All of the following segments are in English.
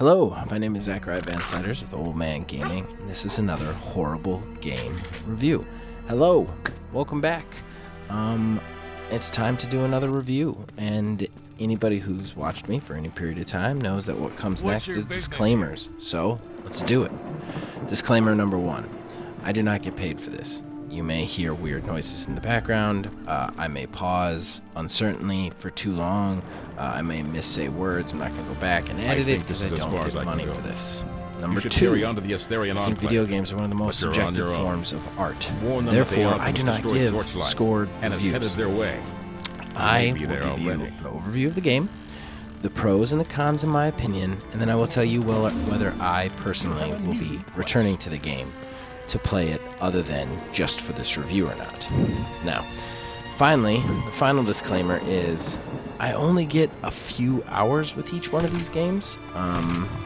Hello, my name is Zachariah Van Sliders with Old Man Gaming, and this is another horrible game review. Hello, welcome back. It's time to do another review, and anybody who's watched me for any period of time knows that what comes next is disclaimers. So, let's do it. Disclaimer number 1. I do not get paid for this. You may hear weird noises in the background. I may pause uncertainly for too long. I may missay words. I'm not going to go back and edit it because I don't get money for this. Number 2, I think video games are one of the most subjective forms of art. Therefore, I do not give scored reviews. I will give you an overview of the game, the pros and the cons in my opinion, and then I will tell you whether I personally will be returning to the game to play it other than just for this review or not. Now, finally, the final disclaimer is I only get a few hours with each one of these games.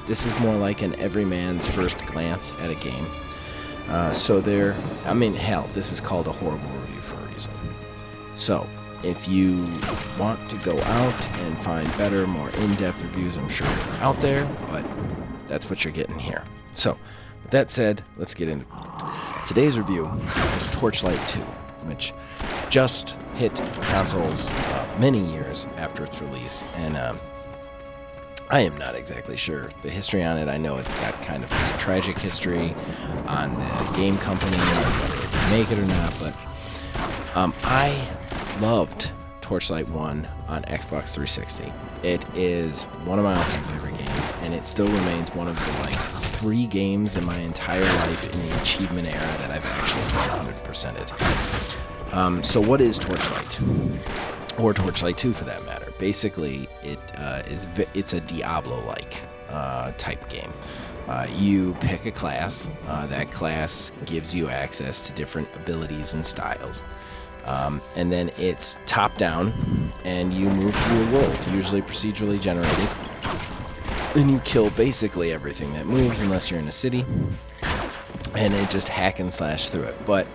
This is more like an everyman's first glance at a game. Hell, this is called a horrible review for a reason. So, if you want to go out and find better, more in-depth reviews, I'm sure they're out there, but that's what you're getting here. So, with that said, let's get into it. Today's review is Torchlight 2, which just hit consoles many years after its release, and I am not exactly sure the history on it. I know it's got kind of a tragic history on the game company, whether it can make it or not, but I loved Torchlight 1 on Xbox 360. It is one of my all-time favorite games, and it still remains one of the 3 games in my entire life in the achievement era that I've actually 100%ed. So what is Torchlight? Or Torchlight 2 for that matter. Basically, it's a Diablo-like type game. You pick a class. That class gives you access to different abilities and styles. And then it's top-down, and you move through a world, usually procedurally generated. And you kill basically everything that moves, unless you're in a city, and it just hack and slash through it. But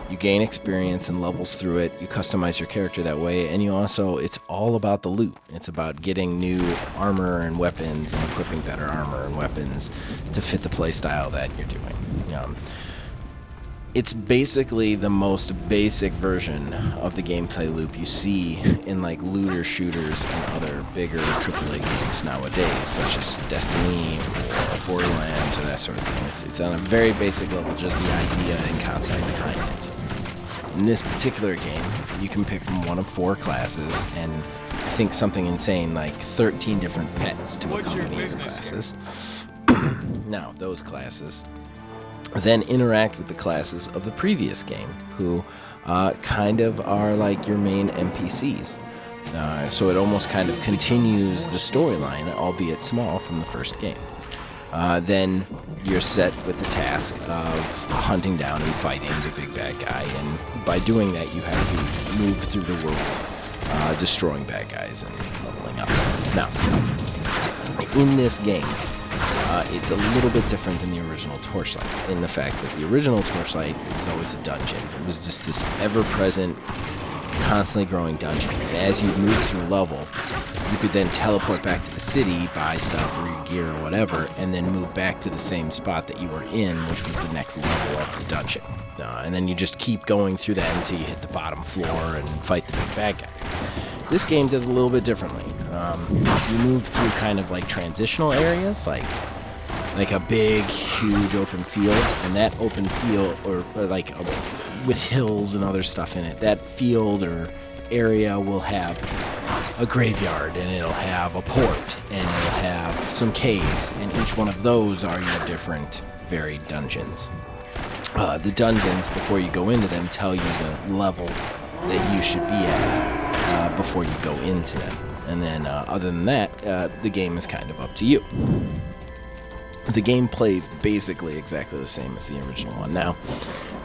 you gain experience and levels through it. You customize your character that way, and it's all about the loot. It's about getting new armor and weapons and equipping better armor and weapons to fit the play style that you're doing. It's basically the most basic version of the gameplay loop you see in looter shooters and other bigger AAA games nowadays, such as Destiny or Borderlands or that sort of thing. It's on a very basic level, just the idea and concept behind it. In this particular game, you can pick from one of 4 classes, and I think something insane like 13 different pets to accompany your classes. Now, those classes then interact with the classes of the previous game, who kind of are like your main NPCs. So it almost kind of continues the storyline, albeit small, from the first game. Then you're set with the task of hunting down and fighting the big bad guy, and by doing that you have to move through the world, destroying bad guys and leveling up. Now, in this game, it's a little bit different than the original Torchlight, in the fact that the original Torchlight was always a dungeon. It was just this ever-present, constantly growing dungeon. And as you move through a level, you could then teleport back to the city, buy stuff, re-gear or whatever, and then move back to the same spot that you were in, which was the next level of the dungeon. And then you just keep going through that until you hit the bottom floor and fight the big bad guy. This game does a little bit differently. You move through kind of transitional areas, like a big, huge open field, and that open field, with hills and other stuff in it, that field or area will have a graveyard, and it'll have a port, and it'll have some caves, and each one of those are your different varied dungeons. The dungeons, before you go into them, tell you the level that you should be at before you go into them. And then, other than that, the game is kind of up to you. The game plays basically exactly the same as the original one. Now,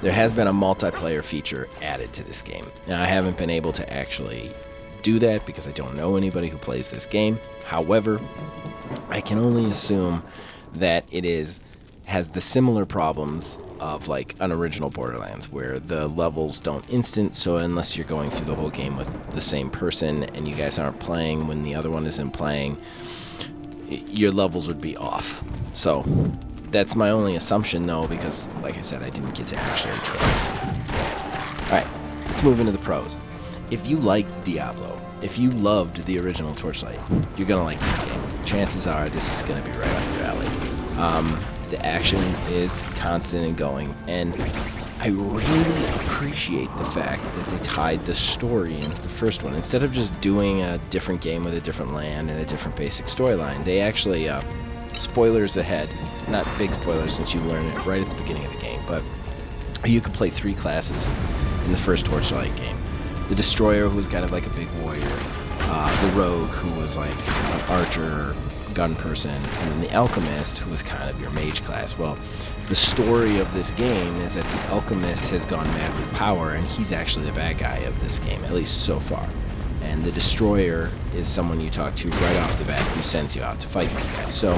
there has been a multiplayer feature added to this game. Now, I haven't been able to actually do that because I don't know anybody who plays this game. However, I can only assume that it has the similar problems of an original Borderlands, where the levels don't instant, so unless you're going through the whole game with the same person and you guys aren't playing when the other one isn't playing, your levels would be off. So that's my only assumption, though, because, like I said, I didn't get to actually try. Alright, let's move into the pros. If you liked Diablo, if you loved the original Torchlight, you're going to like this game. Chances are this is going to be right up your alley. The action is constant and going, and I really appreciate the fact that they tied the story into the first one. Instead of just doing a different game with a different land and a different basic storyline, they actually, spoilers ahead, not big spoilers since you learn it right at the beginning of the game, but you could play 3 classes in the first Torchlight game. The Destroyer, who was kind of like a big warrior, the Rogue, who was like an archer, gun person, and then the Alchemist, who was kind of your mage class. Well, the story of this game is that the Alchemist has gone mad with power, and he's actually the bad guy of this game, at least so far. And the Destroyer is someone you talk to right off the bat who sends you out to fight these guys. So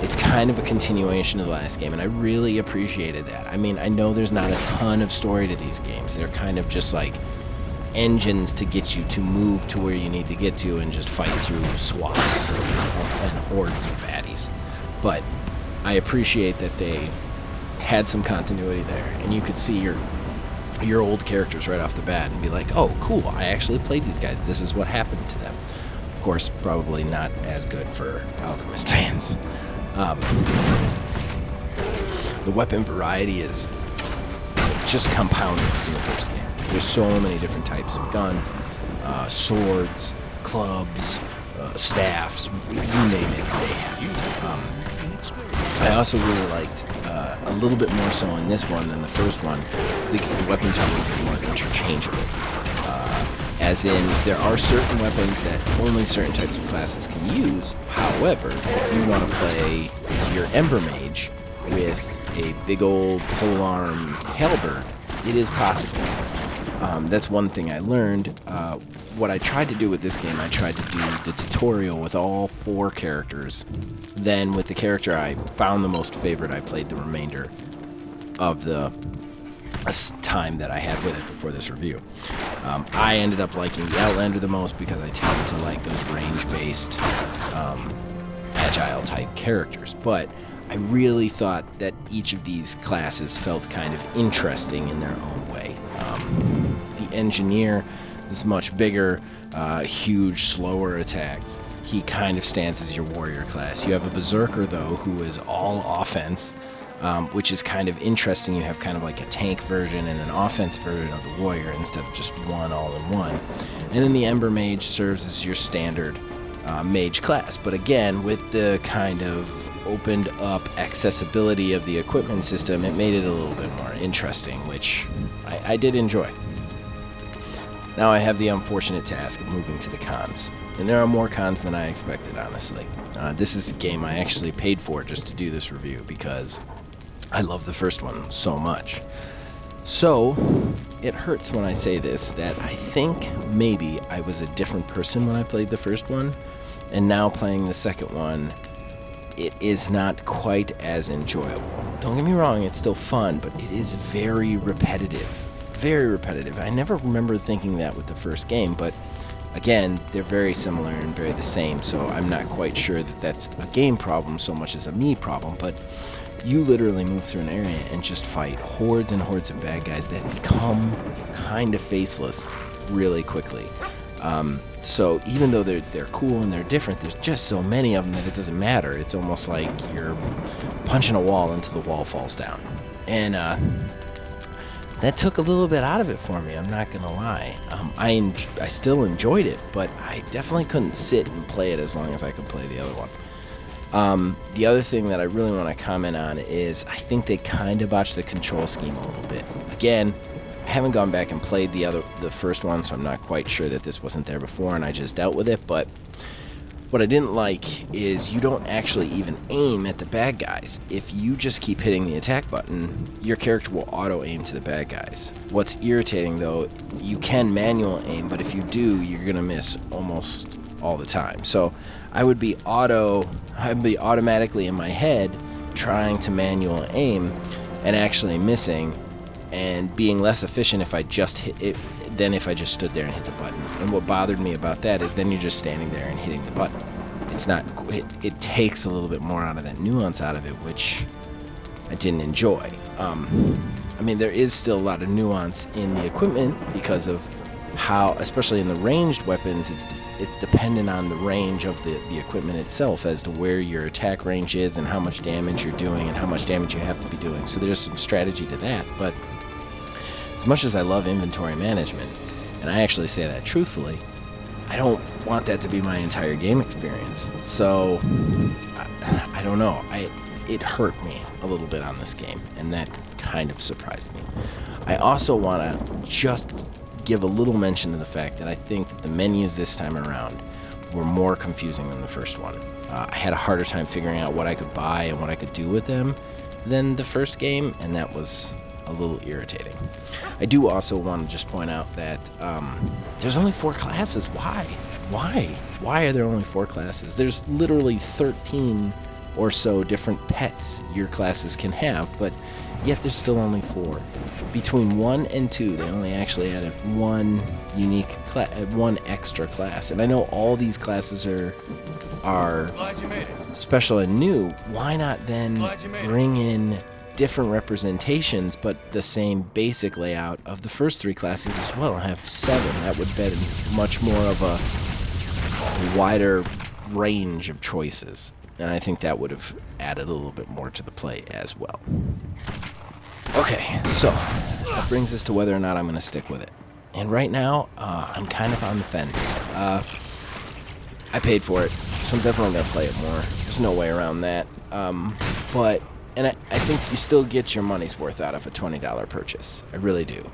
it's kind of a continuation of the last game, and I really appreciated that. I mean, I know there's not a ton of story to these games. They're kind of just like engines to get you to move to where you need to get to and just fight through swaths and hordes of baddies. But I appreciate that they had some continuity there, and you could see your old characters right off the bat and be like, oh cool, I actually played these guys, this is what happened to them. Of course, probably not as good for Alchemist fans. The weapon variety is just compounded in the first game. There's so many different types of guns, swords, clubs, staffs, you name it, they have it. I also really liked, a little bit more so in this one than the first one, the weapons are a little bit more interchangeable. As in, there are certain weapons that only certain types of classes can use. However, if you want to play your Ember Mage with a big old polearm halberd, it is possible. That's one thing I learned. What I tried to do with this game, I tried to do the tutorial with all 4 characters. Then with the character I found the most favorite, I played the remainder of the time that I had with it before this review. I ended up liking the Outlander the most because I tend to like those range-based, agile-type characters. But I really thought that each of these classes felt kind of interesting in their own way. The Engineer is much bigger, huge, slower attacks. He kind of stands as your warrior class. You have a Berserker, though, who is all offense, which is kind of interesting. You have kind of like a tank version and an offense version of the warrior instead of just one all-in-one. And then the Ember Mage serves as your standard mage class. But again, with the kind of opened up accessibility of the equipment system, it made it a little bit more interesting, which I did enjoy. Now I have the unfortunate task of moving to the cons. And there are more cons than I expected, honestly. This is a game I actually paid for just to do this review because I love the first one so much. So, it hurts when I say this, that I think maybe I was a different person when I played the first one, and now playing the second one, it is not quite as enjoyable. Don't get me wrong, it's still fun, but it is very repetitive. Very repetitive. I never remember thinking that with the first game, but again, they're very similar and very the same, so I'm not quite sure that that's a game problem so much as a me problem, but you literally move through an area and just fight hordes and hordes of bad guys that become kind of faceless really quickly. So even though they're cool and they're different, there's just so many of them that it doesn't matter. It's almost like you're punching a wall until the wall falls down. And that took a little bit out of it for me, I'm not gonna lie. I still enjoyed it, but I definitely couldn't sit and play it as long as I could play the other one. The other thing that I really want to comment on is I think they kind of botched the control scheme a little bit. Again, I haven't gone back and played the first one, so I'm not quite sure that this wasn't there before and I just dealt with it, but what I didn't like is you don't actually even aim at the bad guys. If you just keep hitting the attack button, your character will auto-aim to the bad guys. What's irritating, though, you can manual aim, but if you do, you're going to miss almost all the time. So I'd be automatically in my head trying to manual aim and actually missing and being less efficient if I just hit it than if I just stood there and hit the button. And what bothered me about that is then you're just standing there and hitting the button. it's not, it takes a little bit more out of that nuance out of it, which I didn't enjoy. I mean, there is still a lot of nuance in the equipment because of how, especially in the ranged weapons, it's dependent on the range of the equipment itself as to where your attack range is and how much damage you're doing and how much damage you have to be doing. So there's some strategy to that. But as much as I love inventory management, and I actually say that truthfully, I don't want that to be my entire game experience. So I don't know. It hurt me a little bit on this game, and that kind of surprised me. I also want to just give a little mention to the fact that I think that the menus this time around were more confusing than the first one. I had a harder time figuring out what I could buy and what I could do with them than the first game, and that was a little irritating. I do also want to just point out that there's only 4 classes. Why are there only 4 classes? There's literally 13 or so different pets your classes can have, but yet there's still only 4. Between 1 and 2, they only actually added one unique one extra class. And I know all these classes are special and new. Why not then bring in different representations but the same basic layout of the first 3 classes as well and have 7? That would be much more of a wider range of choices. And I think that would have added a little bit more to the play as well. Okay, so that brings us to whether or not I'm going to stick with it. And right now, I'm kind of on the fence. I paid for it, so I'm definitely going to play it more. There's no way around that. But I think you still get your money's worth out of a $20 purchase. I really do.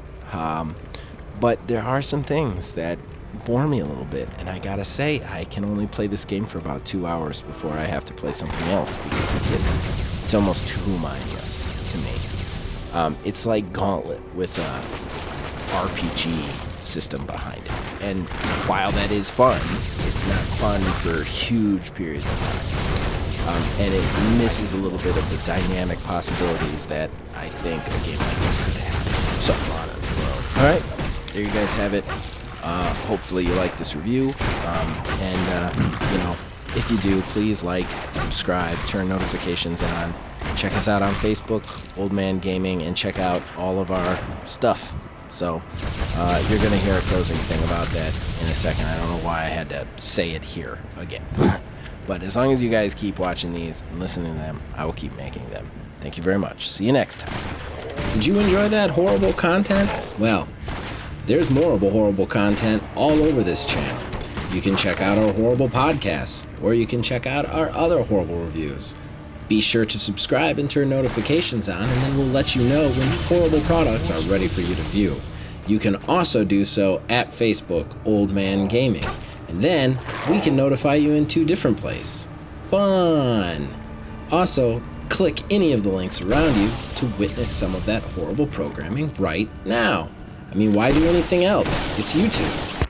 But there are some things that bore me a little bit, and I gotta say, I can only play this game for about 2 hours before I have to play something else because it's almost too mindless to me. It's like Gauntlet with a RPG system behind it, and while that is fun, it's not fun for huge periods of time, and it misses a little bit of the dynamic possibilities that I think a game like this could have. So, alright, there you guys have it. Hopefully you like this review, and if you do, please like, subscribe, turn notifications on, check us out on Facebook, Old Man Gaming, and check out all of our stuff. So you're going to hear a closing thing about that in a second. I don't know why I had to say it here again. But as long as you guys keep watching these and listening to them, I will keep making them. Thank you very much. See you next time. Did you enjoy that horrible content? Well, there's more horrible content all over this channel. You can check out our horrible podcasts, or you can check out our other horrible reviews. Be sure to subscribe and turn notifications on, and then we'll let you know when horrible products are ready for you to view. You can also do so at Facebook, Old Man Gaming, and then we can notify you in 2 different places. Fun! Also, click any of the links around you to witness some of that horrible programming right now. I mean, why do anything else? It's YouTube.